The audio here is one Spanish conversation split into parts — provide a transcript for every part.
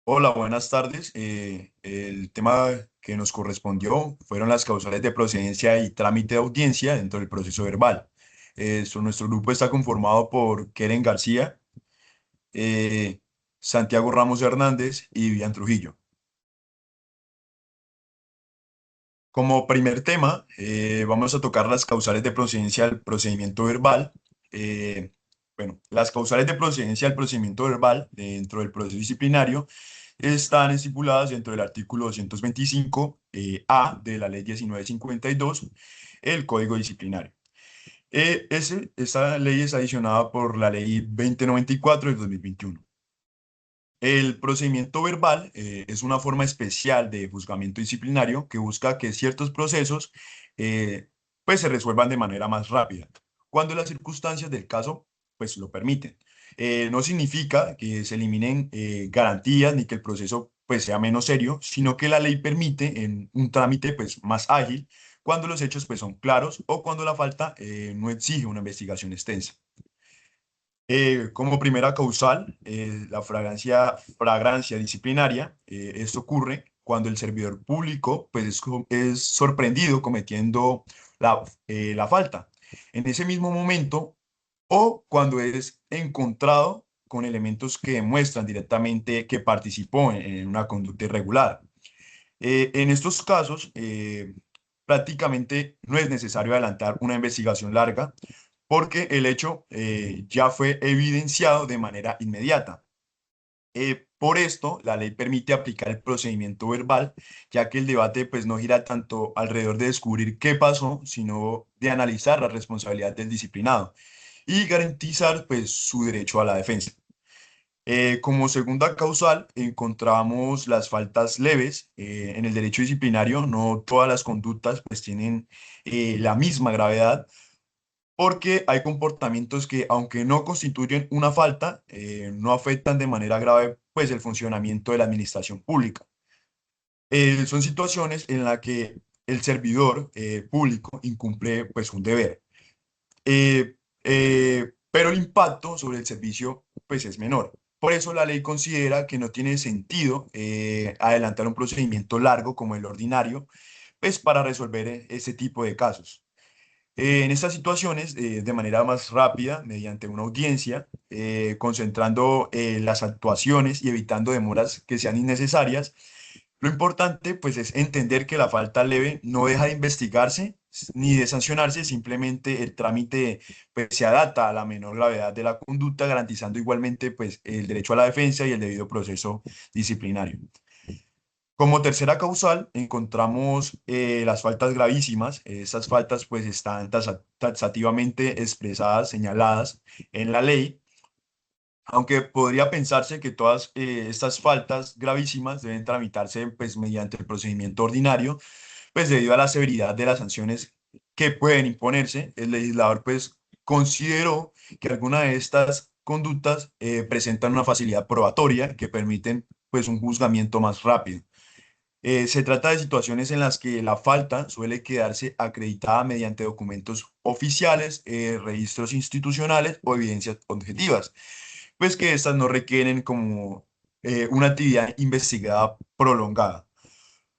Hola, buenas tardes. El tema que nos correspondió fueron las causales de procedencia y trámite de audiencia dentro del proceso verbal. Nuestro grupo está conformado por Keren García, eh, Santiago Ramos Hernández y Vivian Trujillo. Como primer tema, vamos a tocar las causales de procedencia del procedimiento verbal. Eh, las causales de procedencia del procedimiento verbal dentro del proceso disciplinario están estipuladas dentro del artículo 225 A de la Ley 1952, el Código Disciplinario. Esta ley es adicionada por la Ley 2094 del 2021. El procedimiento verbal es una forma especial de juzgamiento disciplinario que busca que ciertos procesos pues se resuelvan de manera más rápida, cuando las circunstancias del caso pues lo permiten. No significa que se eliminen garantías ni que el proceso pues sea menos serio, sino que la ley permite en un trámite pues más ágil cuando los hechos pues son claros o cuando la falta no exige una investigación extensa. Como primera causal, la fragancia disciplinaria. Esto ocurre cuando el servidor público pues, es sorprendido cometiendo la falta en ese mismo momento o cuando es encontrado con elementos que demuestran directamente que participó en una conducta irregular. En estos casos, prácticamente no es necesario adelantar una investigación larga porque el hecho ya fue evidenciado de manera inmediata. Por esto, la ley permite aplicar el procedimiento verbal, ya que el debate pues, no gira tanto alrededor de descubrir qué pasó, sino de analizar la responsabilidad del disciplinado y garantizar pues, su derecho a la defensa. Como segunda causal, encontramos las faltas leves. En el derecho disciplinario, no todas las conductas pues, tienen la misma gravedad, porque hay comportamientos que, aunque no constituyen una falta, no afectan de manera grave pues, el funcionamiento de la administración pública. Son situaciones en las que el servidor público incumple pues, un deber. Pero el impacto sobre el servicio pues es menor. Por eso la ley considera que no tiene sentido adelantar un procedimiento largo como el ordinario, pues para resolver ese tipo de casos. En estas situaciones, de manera más rápida, mediante una audiencia, concentrando las actuaciones y evitando demoras que sean innecesarias, lo importante pues es entender que la falta leve no deja de investigarse ni de sancionarse, simplemente el trámite pues, se adapta a la menor gravedad de la conducta, garantizando igualmente pues, el derecho a la defensa y el debido proceso disciplinario. Como tercera causal encontramos las faltas gravísimas. Estas faltas pues están taxativamente expresadas, señaladas en la ley, aunque podría pensarse que todas estas faltas gravísimas deben tramitarse pues mediante el procedimiento ordinario, pues debido a la severidad de las sanciones que pueden imponerse. El legislador pues consideró que algunas de estas conductas presentan una facilidad probatoria que permiten pues un juzgamiento más rápido. Se trata de situaciones en las que la falta suele quedarse acreditada mediante documentos oficiales, registros institucionales o evidencias objetivas, pues que estas no requieren como una actividad investigada prolongada.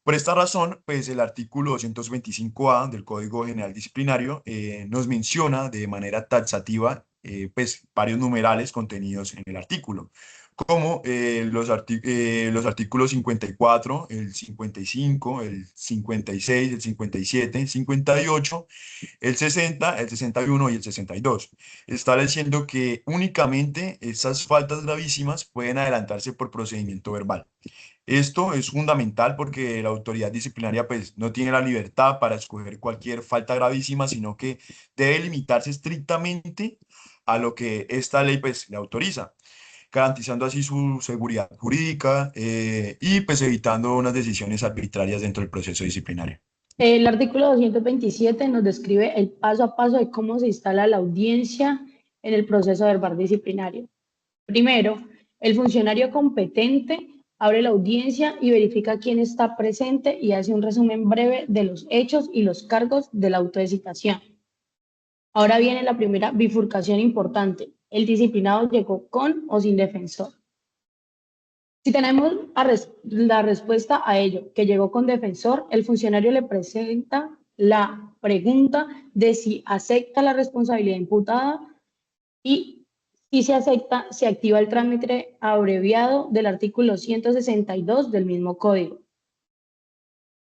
Por esta razón, pues el artículo 225A del Código General Disciplinario nos menciona de manera taxativa pues varios numerales contenidos en el artículo, como los artículos 54, el 55, el 56, el 57, el 58, el 60, el 61 y el 62, estableciendo que únicamente esas faltas gravísimas pueden adelantarse por procedimiento verbal. Esto es fundamental porque la autoridad disciplinaria pues no tiene la libertad para escoger cualquier falta gravísima, sino que debe limitarse estrictamente a lo que esta ley pues le autoriza, garantizando así su seguridad jurídica y pues evitando unas decisiones arbitrarias dentro del proceso disciplinario. El artículo 227 nos describe el paso a paso de cómo se instala la audiencia en el proceso verbal disciplinario. Primero, el funcionario competente abre la audiencia y verifica quién está presente y hace un resumen breve de los hechos y los cargos de la auto de citación. Ahora viene la primera bifurcación importante. El disciplinado llegó con o sin defensor. Si tenemos la respuesta a ello, que llegó con defensor, el funcionario le presenta la pregunta de si acepta la responsabilidad imputada y si se acepta, se activa el trámite abreviado del artículo 162 del mismo código,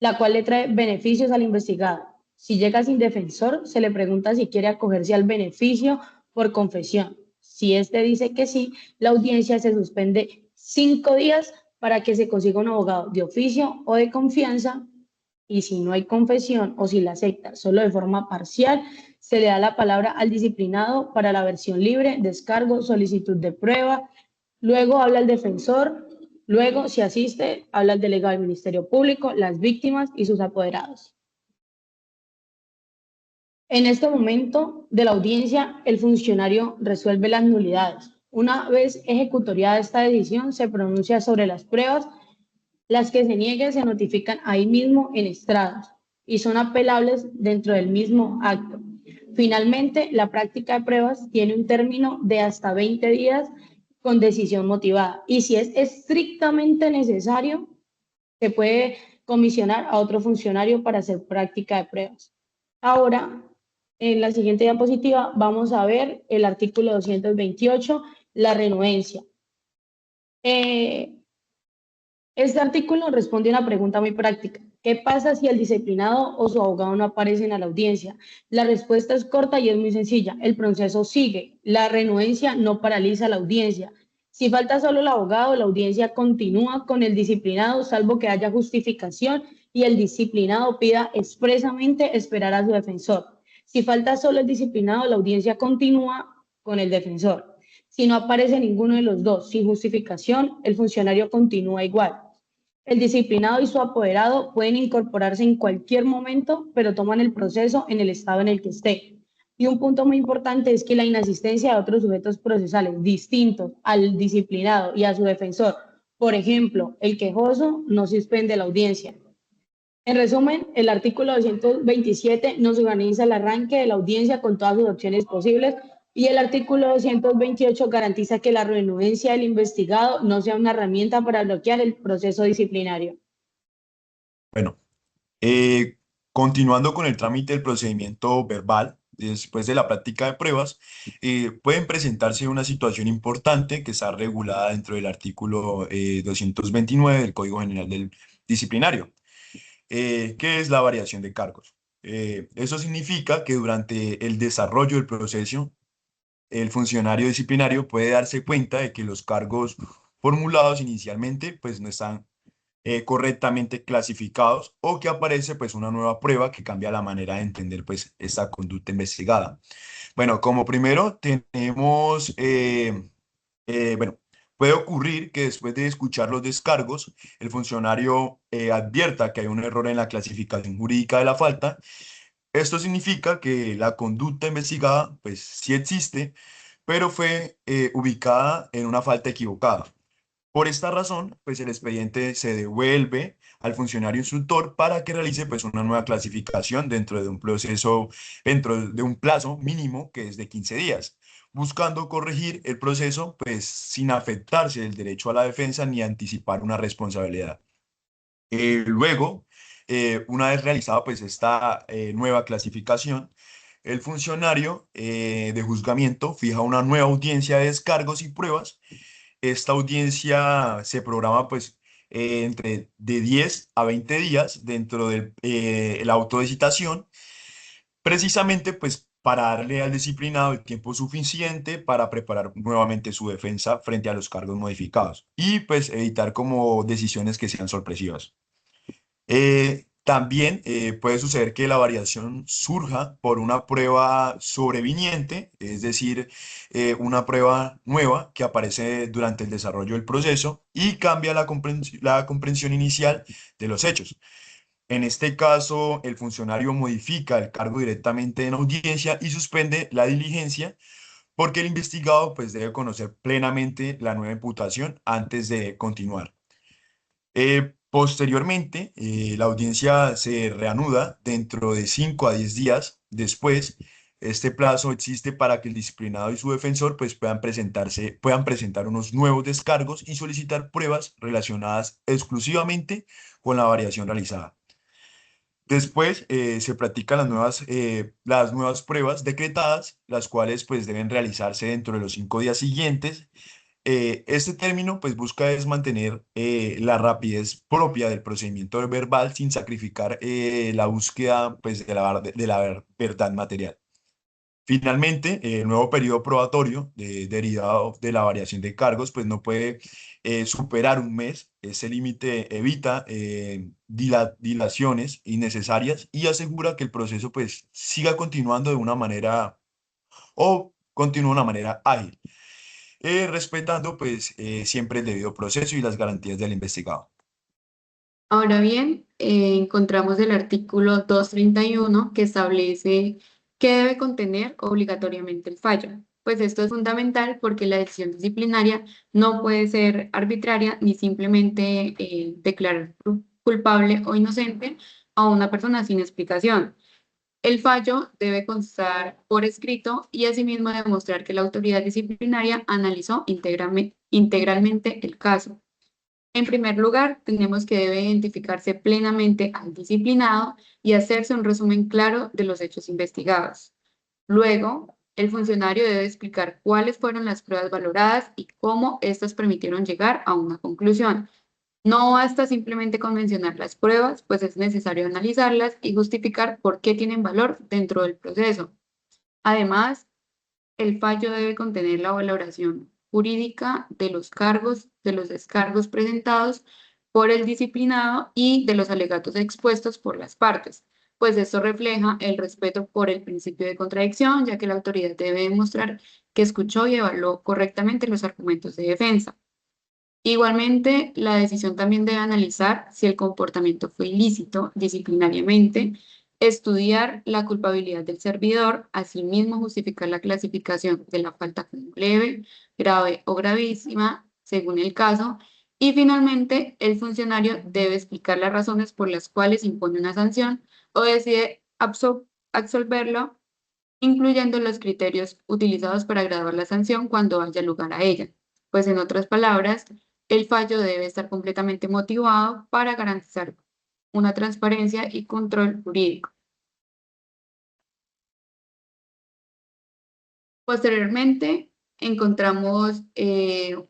la cual le trae beneficios al investigado. Si llega sin defensor, se le pregunta si quiere acogerse al beneficio por confesión. Si éste dice que sí, la audiencia se suspende 5 días para que se consiga un abogado de oficio o de confianza, y si no hay confesión o si la acepta solo de forma parcial, se le da la palabra al disciplinado para la versión libre, descargo, solicitud de prueba. Luego habla el defensor. Luego, si asiste, habla el delegado del Ministerio Público, las víctimas y sus apoderados. En este momento de la audiencia, el funcionario resuelve las nulidades. Una vez ejecutoriada esta decisión, se pronuncia sobre las pruebas. Las que se nieguen se notifican ahí mismo en estrados y son apelables dentro del mismo acto. Finalmente, la práctica de pruebas tiene un término de hasta 20 días con decisión motivada, y si es estrictamente necesario, se puede comisionar a otro funcionario para hacer práctica de pruebas. Ahora, en la siguiente diapositiva, vamos a ver el artículo 228, la renuencia. Este artículo responde a una pregunta muy práctica. ¿Qué pasa si el disciplinado o su abogado no aparecen a la audiencia? La respuesta es corta y es muy sencilla. El proceso sigue. La renuencia no paraliza la audiencia. Si falta solo el abogado, la audiencia continúa con el disciplinado, salvo que haya justificación y el disciplinado pida expresamente esperar a su defensor. Si falta solo el disciplinado, la audiencia continúa con el defensor. Si no aparece ninguno de los dos sin justificación, el funcionario continúa igual. El disciplinado y su apoderado pueden incorporarse en cualquier momento, pero toman el proceso en el estado en el que esté. Y un punto muy importante es que la inasistencia de otros sujetos procesales distintos al disciplinado y a su defensor, por ejemplo, el quejoso, no suspende la audiencia. En resumen, el artículo 227 nos organiza el arranque de la audiencia con todas sus opciones posibles, y el artículo 228 garantiza que la renuencia del investigado no sea una herramienta para bloquear el proceso disciplinario. Bueno, eh, continuando con el trámite del procedimiento verbal, después de la práctica de pruebas, pueden presentarse una situación importante que está regulada dentro del artículo 229 del Código General del Disciplinario, que es la variación de cargos. Eso significa que durante el desarrollo del proceso, el funcionario disciplinario puede darse cuenta de que los cargos formulados inicialmente pues no están correctamente clasificados, o que aparece pues una nueva prueba que cambia la manera de entender pues esta conducta investigada. Bueno, como primero tenemos, bueno, puede ocurrir que después de escuchar los descargos, el funcionario advierta que hay un error en la clasificación jurídica de la falta. Esto significa que la conducta investigada pues sí existe, pero fue ubicada en una falta equivocada. Por esta razón, pues el expediente se devuelve al funcionario instructor para que realice pues una nueva clasificación dentro de un proceso, dentro de un plazo mínimo que es de 15 días, buscando corregir el proceso pues sin afectarse el derecho a la defensa ni anticipar una responsabilidad. Luego, una vez realizada pues esta nueva clasificación, el funcionario de juzgamiento fija una nueva audiencia de descargos y pruebas. Esta audiencia se programa pues entre de 10 a 20 días dentro del el auto de citación, precisamente pues para darle al disciplinado el tiempo suficiente para preparar nuevamente su defensa frente a los cargos modificados y pues evitar como decisiones que sean sorpresivas. También puede suceder que la variación surja por una prueba sobreviniente, es decir, una prueba nueva que aparece durante el desarrollo del proceso y cambia la comprensión inicial de los hechos. En este caso, el funcionario modifica el cargo directamente en audiencia y suspende la diligencia porque el investigado pues, debe conocer plenamente la nueva imputación antes de continuar. Posteriormente, la audiencia se reanuda dentro de 5 a 10 días después, Este plazo existe para que el disciplinado y su defensor pues puedan presentar unos nuevos descargos y solicitar pruebas relacionadas exclusivamente con la variación realizada. Después se practican las nuevas pruebas decretadas, las cuales pues deben realizarse dentro de los 5 días siguientes. Este término pues busca es mantener la rapidez propia del procedimiento verbal sin sacrificar la búsqueda pues de la verdad material. Finalmente, el nuevo periodo probatorio derivado de la variación de cargos pues no puede superar un mes. Ese límite evita dilaciones innecesarias y asegura que el proceso pues siga continuando de una manera o continúe de una manera ágil, respetando pues siempre el debido proceso y las garantías del investigado. Ahora bien, encontramos el artículo 231 que establece qué debe contener obligatoriamente el fallo. Pues esto es fundamental porque la decisión disciplinaria no puede ser arbitraria ni simplemente declarar culpable o inocente a una persona sin explicación. El fallo debe constar por escrito y asimismo demostrar que la autoridad disciplinaria analizó integralmente el caso. En primer lugar, tenemos que debe identificarse plenamente al disciplinado y hacerse un resumen claro de los hechos investigados. Luego, el funcionario debe explicar cuáles fueron las pruebas valoradas y cómo éstas permitieron llegar a una conclusión. No basta simplemente con mencionar las pruebas, pues es necesario analizarlas y justificar por qué tienen valor dentro del proceso. Además, el fallo debe contener la valoración jurídica de los cargos, de los descargos presentados por el disciplinado y de los alegatos expuestos por las partes, pues esto refleja el respeto por el principio de contradicción, ya que la autoridad debe demostrar que escuchó y evaluó correctamente los argumentos de defensa. Igualmente, la decisión también debe analizar si el comportamiento fue ilícito disciplinariamente, estudiar la culpabilidad del servidor, asimismo justificar la clasificación de la falta como leve, grave o gravísima, según el caso, y finalmente el funcionario debe explicar las razones por las cuales impone una sanción o decide absolverlo, incluyendo los criterios utilizados para graduar la sanción cuando haya lugar a ella. Pues en otras palabras, el fallo debe estar completamente motivado para garantizar una transparencia y control jurídico. Posteriormente, encontramos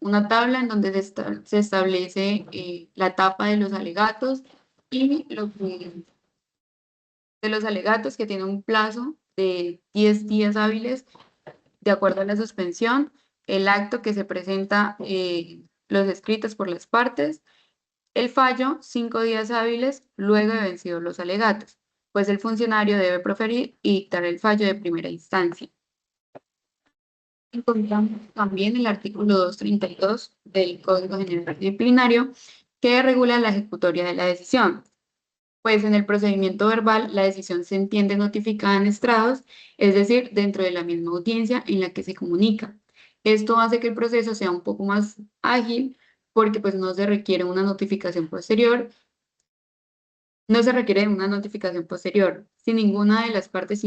una tabla en donde se establece la etapa de los alegatos y de los alegatos que tiene un plazo de 10 días hábiles de acuerdo a la suspensión, el acto que se presenta, los escritos por las partes, el fallo, 5 días hábiles luego de vencidos los alegatos, pues el funcionario debe proferir y dictar el fallo de primera instancia. Encontramos también el artículo 232 del Código General Disciplinario que regula la ejecutoria de la decisión. Pues en el procedimiento verbal la decisión se entiende notificada en estrados, es decir, dentro de la misma audiencia en la que se comunica. Esto hace que el proceso sea un poco más ágil porque pues no se requiere una notificación posterior. No se requiere una notificación posterior. Si ninguna de las partes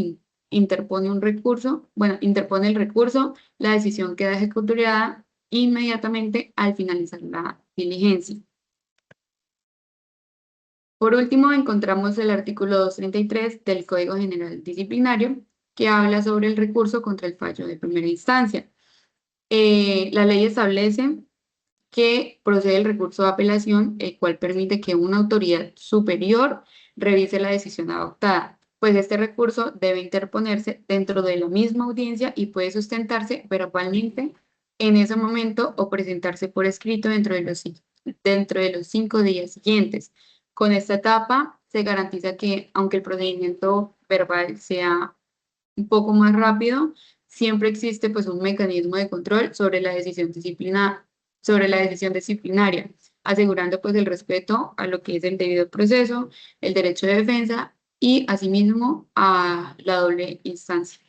interpone un recurso, bueno, interpone el recurso, la decisión queda ejecutoriada inmediatamente al finalizar la diligencia. Por último, encontramos el artículo 233 del Código General Disciplinario, que habla sobre el recurso contra el fallo de primera instancia. La ley establece que procede el recurso de apelación, el cual permite que una autoridad superior revise la decisión adoptada, pues este recurso debe interponerse dentro de la misma audiencia y puede sustentarse verbalmente en ese momento o presentarse por escrito dentro de los 5 días siguientes. Con esta etapa se garantiza que, aunque el procedimiento verbal sea un poco más rápido, siempre existe pues un mecanismo de control sobre la decisión disciplinaria, asegurando pues el respeto a lo que es el debido proceso, el derecho de defensa y asimismo a la doble instancia.